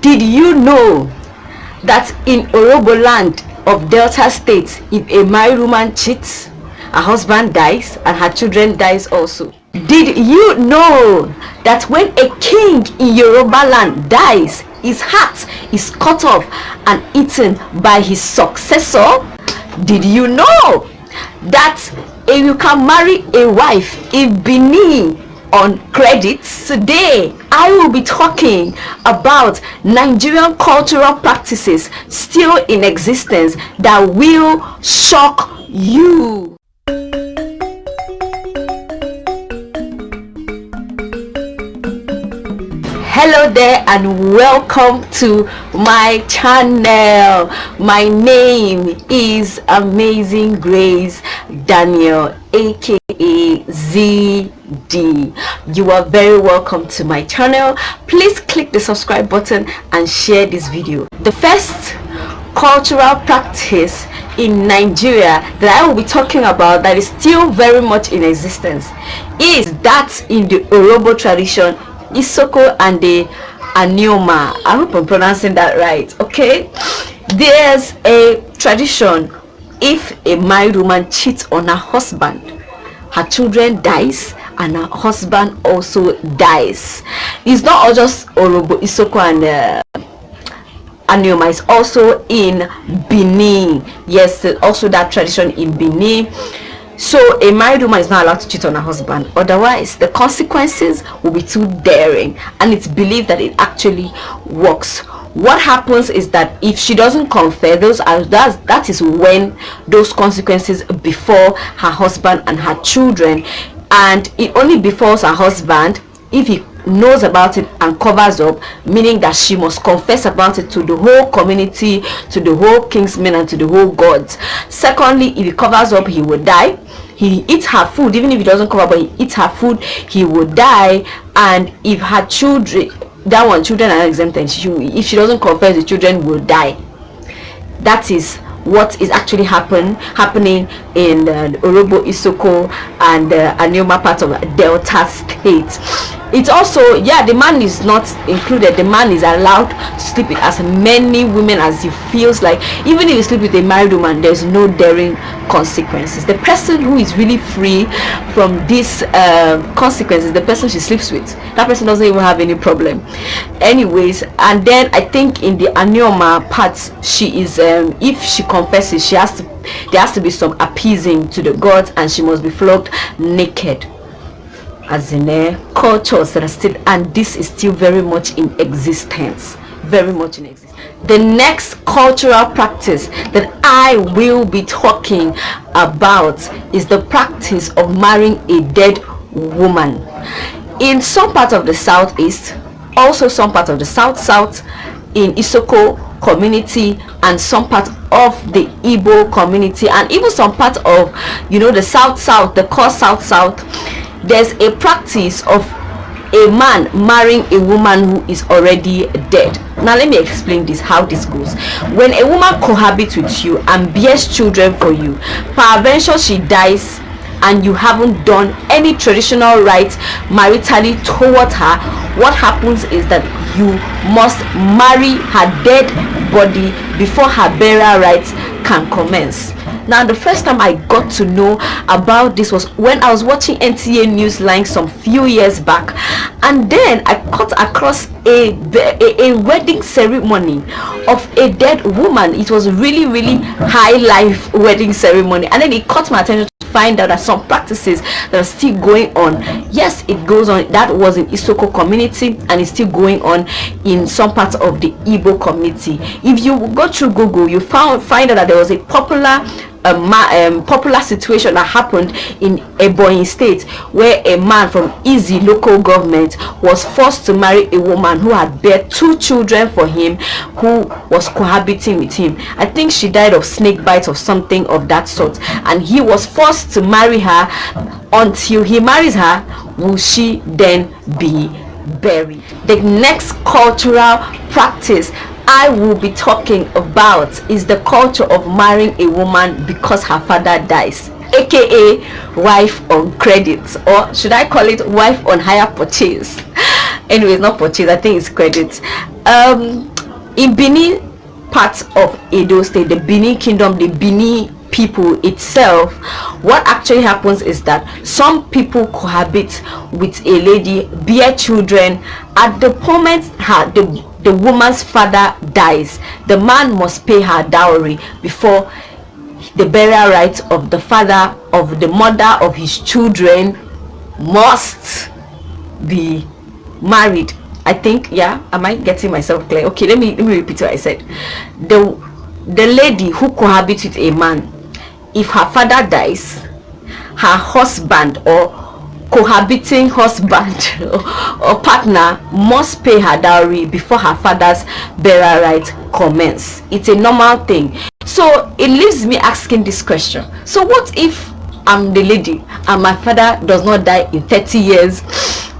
Did you know that in Orobo land of Delta State, if a married woman cheats, her husband dies and her children dies also? Did you know that when a king in Yoruba land dies, his heart is cut off and eaten by his successor? Did you know that you can marry a wife in Benin on credits? Today I will be talking about Nigerian cultural practices still in existence that will shock you. Hello there and welcome to my channel. My name is Amazing Grace Daniel, aka ZD. You are very welcome to my channel. Please click the subscribe button and share this video. The first cultural practice in Nigeria that I will be talking about that is still very much in existence is that in the Orobo tradition, Isoko and the Anioma. I hope I'm pronouncing that right. Okay, there's a tradition: if a married woman cheats on her husband, her children dies and her husband also dies. It's not all just Orobo, Isoko and Anioma. It's also in Benin. Yes, there's also that tradition in Benin. So a married woman is not allowed to cheat on her husband, otherwise the consequences will be too daring, and it's believed that it actually works. What happens is that if she doesn't confess, that is when those consequences befall her husband and her children, and it only befalls her husband if he knows about it and covers up, meaning that she must confess about it to the whole community, to the whole kingsmen and to the whole gods. Secondly, if he covers up, he will die. He eats her food, even if he doesn't cover, but he eats her food, he will die. And if her children, that one, children are exempted. If she doesn't confess, the children will die. That is what is actually happening in Orobo, Isoko and Anioma part of Delta State. It's also, yeah, the man is not included. The man is allowed to sleep with as many women as he feels like. Even if you sleep with a married woman, there's no daring consequences. The person who is really free from these consequences, the person she sleeps with, that person doesn't even have any problem. Anyways, and then I think in the Anioma part, she is if she confesses, there has to be some appeasing to the gods, and she must be flogged naked. As in cultures that are still, and this is still very much in existence, The next cultural practice that I will be talking about is the practice of marrying a dead woman. In some part of the southeast, also some part of the south, in Isoko community and some part of the Igbo community, and even some part of the south, the core south, there's a practice of a man marrying a woman who is already dead. Now let me explain how this goes. When a woman cohabits with you and bears children for you, peradventure she dies and you haven't done any traditional rites maritally towards her, what happens is that you must marry her dead body before her burial rites can commence. Now, the first time I got to know about this was when I was watching NTA Newsline some few years back, and then I cut across a wedding ceremony of a dead woman. It was really high life wedding ceremony, and then it caught my attention to find out that some practices that are still going on. Yes, it goes on. That was in Isoko community, and it's still going on in some parts of the Igbo community. If you go through Google, you find out that there was a popular situation that happened in Ebonyi State, where a man from Easy local government was forced to marry a woman who had bare 2 children for him, who was cohabiting with him. I think she died of snake bite or something of that sort, and he was forced to marry her. Until he marries her, will she then be buried? The next cultural practice I will be talking about is the culture of marrying a woman because her father dies, aka wife on credit, or should I call it wife on hire purchase? Anyway, not purchase, I think it's credit. In Benin part of Edo State, the Benin Kingdom, the Benin people itself, what actually happens is that some people cohabit with a lady, bear children. At the moment the woman's father dies, the man must pay her dowry before the burial rites of the father, of the mother of his children, must be married. I think, yeah, am I getting myself clear? Okay, let me repeat what I said. The lady who cohabits with a man, if her father dies, her husband or cohabiting husband or partner must pay her dowry before her father's burial rites commence. It's a normal thing. So it leaves me asking this question: so what if I'm the lady and my father does not die in 30 years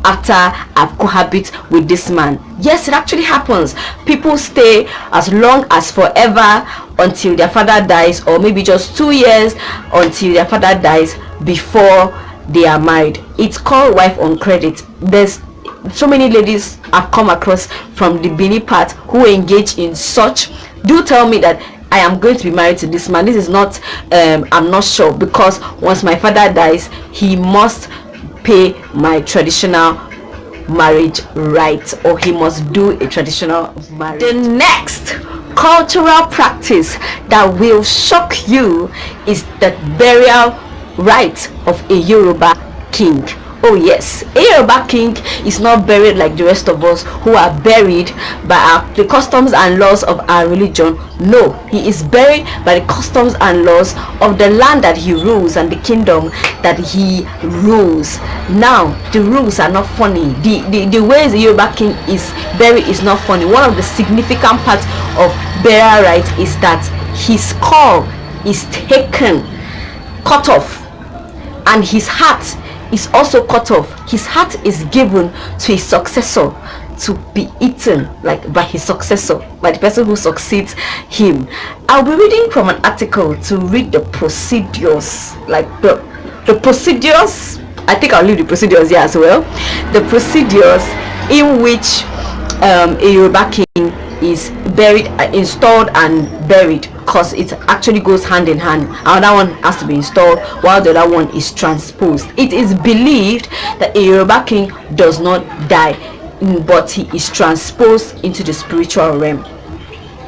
after I've cohabit with this man? Yes, it actually happens. People stay as long as forever until their father dies, or maybe just 2 years until their father dies before they are married. It's called wife on credit. There's so many ladies I've come across from the Benin part who engage in such. Do tell me that I am going to be married to this man. This is not I'm not sure, because once my father dies, he must pay my traditional marriage rights, or he must do a traditional marriage. The next cultural practice that will shock you is the burial right of a Yoruba king. Oh yes, a Yoruba king is not buried like the rest of us who are buried by the customs and laws of our religion. No, he is buried by the customs and laws of the land that he rules and the kingdom that he rules. Now, the rules are not funny. The ways the Yoruba king is buried is not funny. One of the significant parts of burial right is that his skull is taken, cut off, and his heart is also cut off. His heart is given to his successor to be eaten, like by his successor, by the person who succeeds him. I'll be reading from an article to read the procedures, like the procedures. I think I'll leave the procedures here as well. The procedures in which a Yoruba king is buried, installed and buried, because it actually goes hand in hand. Another one has to be installed while the other one is transposed. It is believed that a Yoruba king does not die, but he is transposed into the spiritual realm.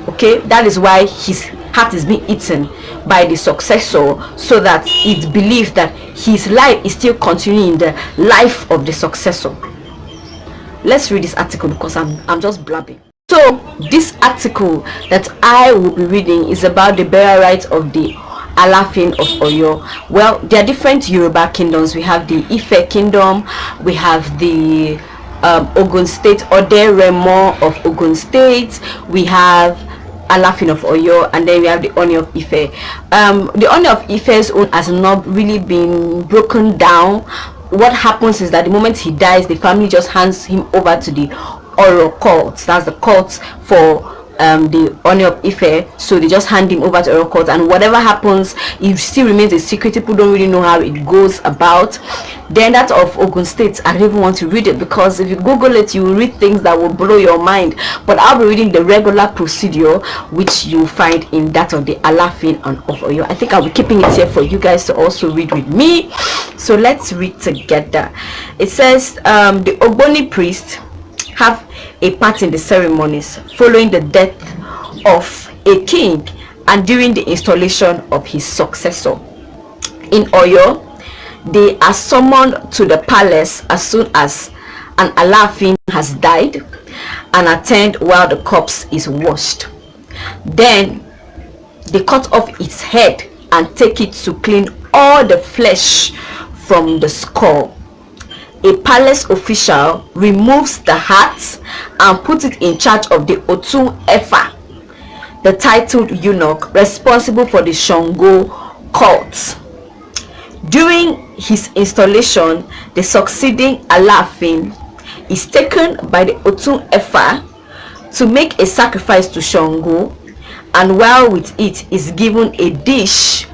Okay, that is why his heart is being eaten by the successor, so that it's believed that his life is still continuing in the life of the successor. Let's read this article because I'm just blabbing. So this article that I will be reading is about the burial rights of the Alafin of Oyo. Well, there are different Yoruba kingdoms. We have the Ife kingdom, we have the Ogun State, Ode Remo of Ogun State, we have Alafin of Oyo, and then we have the Oni of Ife. The Oni of Ife's own has not really been broken down. What happens is that the moment he dies, the family just hands him over to the Oro courts. That's the courts for the Oni of Ife. So they just hand him over to Oro courts, and whatever happens, it still remains a secret. People don't really know how it goes about. Then that of Ogun State, I don't even want to read it, because if you Google it, you will read things that will blow your mind. But I'll be reading the regular procedure, which you find in that of the Alafin and of Oyo. I think I'll be keeping it here for you guys to also read with me. So let's read together. It says the Ogboni priest have a part in the ceremonies following the death of a king and during the installation of his successor. In Oyo, they are summoned to the palace as soon as an Alafin has died and attend while the corpse is washed. Then they cut off its head and take it to clean all the flesh from the skull. A palace official removes the heart and puts it in charge of the Otun Efa, the titled eunuch responsible for the Shango cult. During his installation, the succeeding Alafin is taken by the Otun Efa to make a sacrifice to Shango, and while with it is given a dish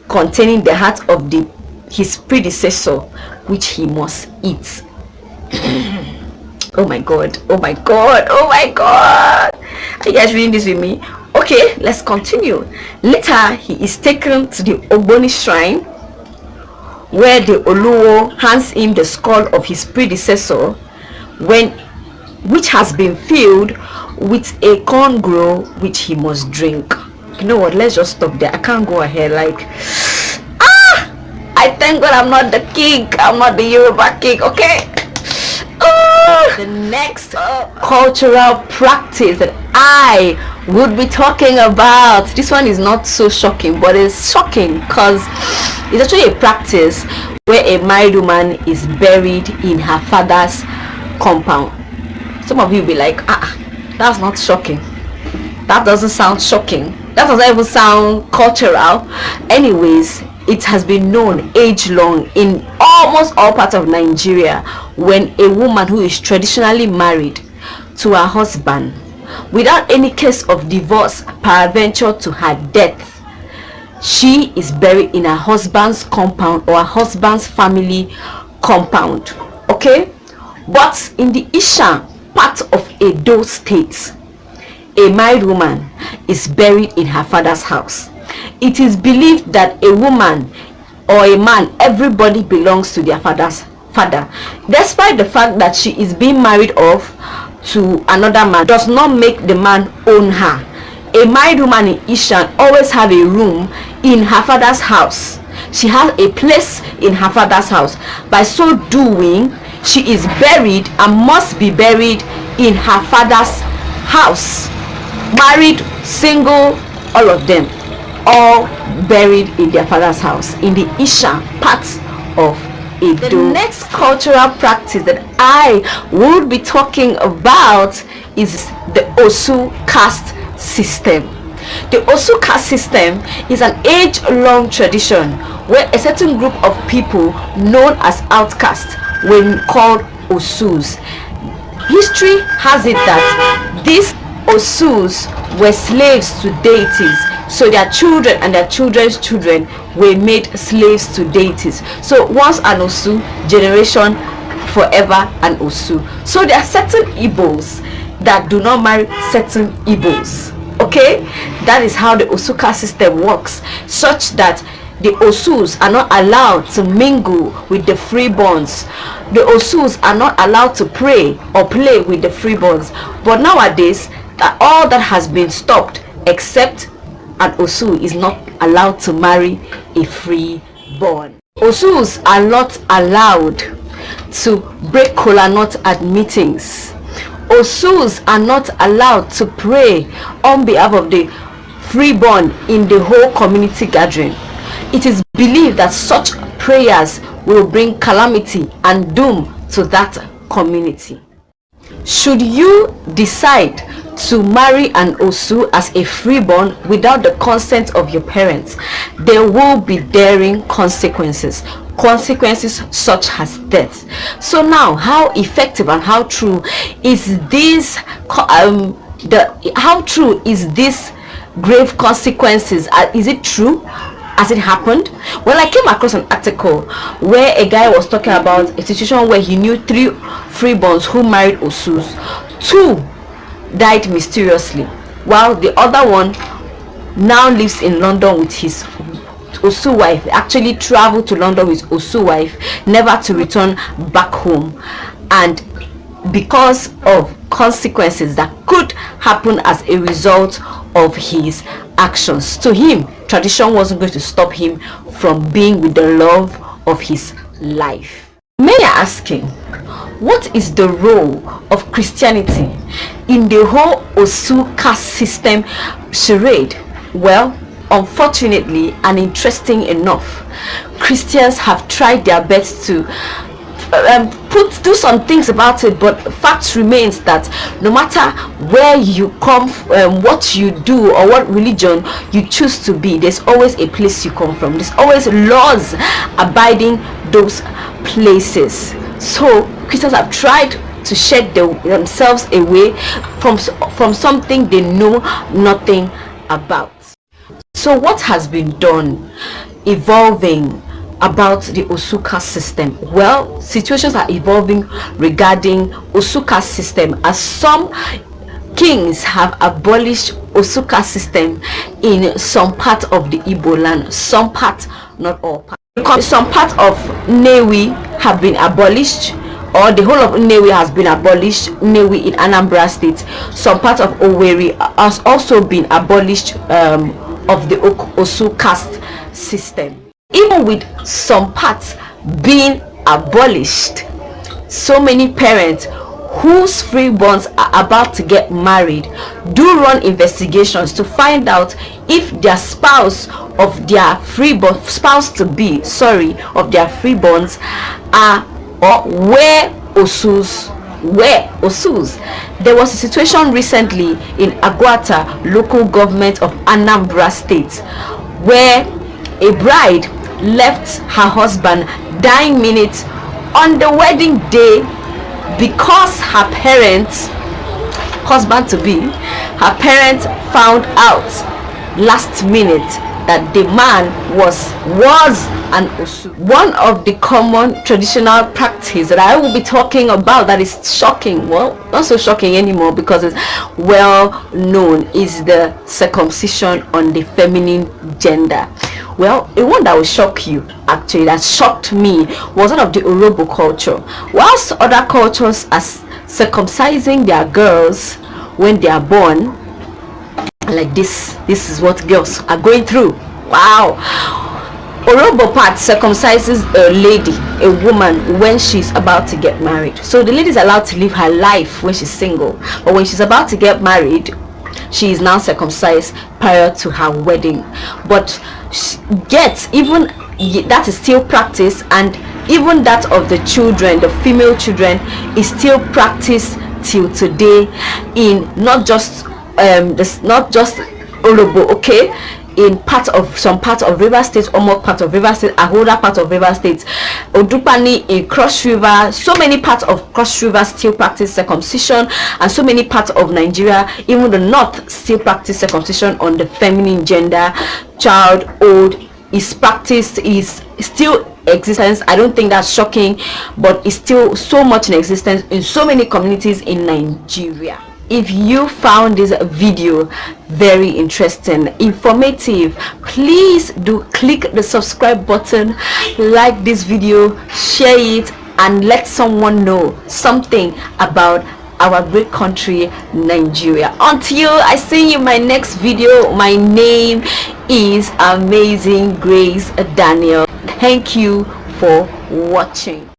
containing the heart of his predecessor, which he must eat. Oh my god, oh my god, oh my god, are you guys reading this with me? Okay, let's continue. Later, he is taken to the Ogboni shrine, where the Oluwo hands him the skull of his predecessor, which has been filled with a corn grow which he must drink. You know what, let's just stop there. I can't go ahead. Like, I thank God I'm not the king. I'm not the Yoruba king. Okay. The next cultural practice that I would be talking about, this one is not so shocking, but it's shocking because it's actually a practice where a married woman is buried in her father's compound. Some of you will be like, that's not shocking. That doesn't sound shocking. That doesn't even sound cultural. Anyways, it has been known age long in almost all parts of Nigeria, when a woman who is traditionally married to her husband without any case of divorce peradventure to her death, she is buried in her husband's compound or her husband's family compound. Okay, but in the Isha part of Edo State, a married woman is buried in her father's house. It is believed that a woman or a man, everybody belongs to their father's father. Despite the fact that she is being married off to another man, does not make the man own her. A married woman in Ishan always have a room in her father's house. She has a place in her father's house. By so doing, she is buried and must be buried in her father's house. Married, single, all of them, all buried in their father's house in the Isha part of Edo. The next cultural practice that I would be talking about is the Osu caste system. The Osu caste system is an age-long tradition where a certain group of people known as outcasts were called Osus. History has it that these Osus were slaves to deities, so their children and their children's children were made slaves to deities. So once an Osu, generation forever an Osu. So there are certain Igbos that do not marry certain Igbos. Okay, that is how the Osuka system works, such that the Osus are not allowed to mingle with the freeborns. The Osus are not allowed to pray or play with the freeborns. But nowadays, all that has been stopped, except an Osu is not allowed to marry a freeborn. Osus are not allowed to break kola nut at meetings. Osus are not allowed to pray on behalf of the freeborn in the whole community gathering. It is believed that such prayers will bring calamity and doom to that community. Should you decide to marry an Osu as a freeborn without the consent of your parents, there will be daring consequences such as death. So now, how effective and how true is this how true is this grave consequences? Is it true? Has it happened? Well, I came across an article where a guy was talking about a situation where he knew 3 freeborns who married Osus. 2 died mysteriously, while the other one now lives in London with his Osu wife. Actually traveled to London with Osu wife, never to return back home, and because of consequences that could happen as a result of his actions. To him, tradition wasn't going to stop him from being with the love of his life. Many are asking, what is the role of Christianity in the whole Osu caste system charade? Well, unfortunately and interesting enough, Christians have tried their best to do some things about it, but fact remains that no matter where you come, what you do, or what religion you choose to be, there's always a place you come from. There's always laws abiding those places. So Christians have tried to shed themselves away from something they know nothing about. So what has been done evolving about the Osuka system? Well, situations are evolving regarding Osuka system, as some kings have abolished Osuka system in some part of the Igbo land. Some part, not all part. Some part of Nnewi have been abolished, or the whole of Nnewi has been abolished. Nnewi in Anambra State. Some part of Owerri has also been abolished of the Osu caste system. Even with some parts being abolished, so many parents whose freeborns are about to get married do run investigations to find out if their spouse of their freeborn spouse to be of their freeborns are or were Osus. There was a situation recently in Agwata local government of Anambra State where a bride left her husband dying minutes on the wedding day because her parents, husband to be, her parents found out last minute that the man was an Osu. One of the common traditional practice that I will be talking about that is shocking, well, not so shocking anymore because it's well known, is the circumcision on the feminine gender. Well, the one that will shock you, actually, that shocked me, was one of the Urhobo culture. Whilst other cultures are circumcising their girls when they are born, like this is what girls are going through. Wow. Urhobo part circumcises a lady, a woman, when she's about to get married. So the lady is allowed to live her life when she's single, but when she's about to get married, she is now circumcised prior to her wedding. But yet, even that is still practiced, and even that of the children, the female children, is still practiced till today in not just Urhobo, okay, in some part of River State, Omo part of River State, Ahoda part of River State, Odupani in Cross River. So many parts of Cross River still practice circumcision, and so many parts of Nigeria, even the north, still practice circumcision on the feminine gender. Child, old, is practiced, is still existence. I don't think that's shocking, but it's still so much in existence in so many communities in Nigeria. If you found this video very interesting, informative, please do click the subscribe button, like this video, share it, and let someone know something about our great country, Nigeria. Until I see you in my next video, my name is Amazing Grace Daniel. Thank you for watching.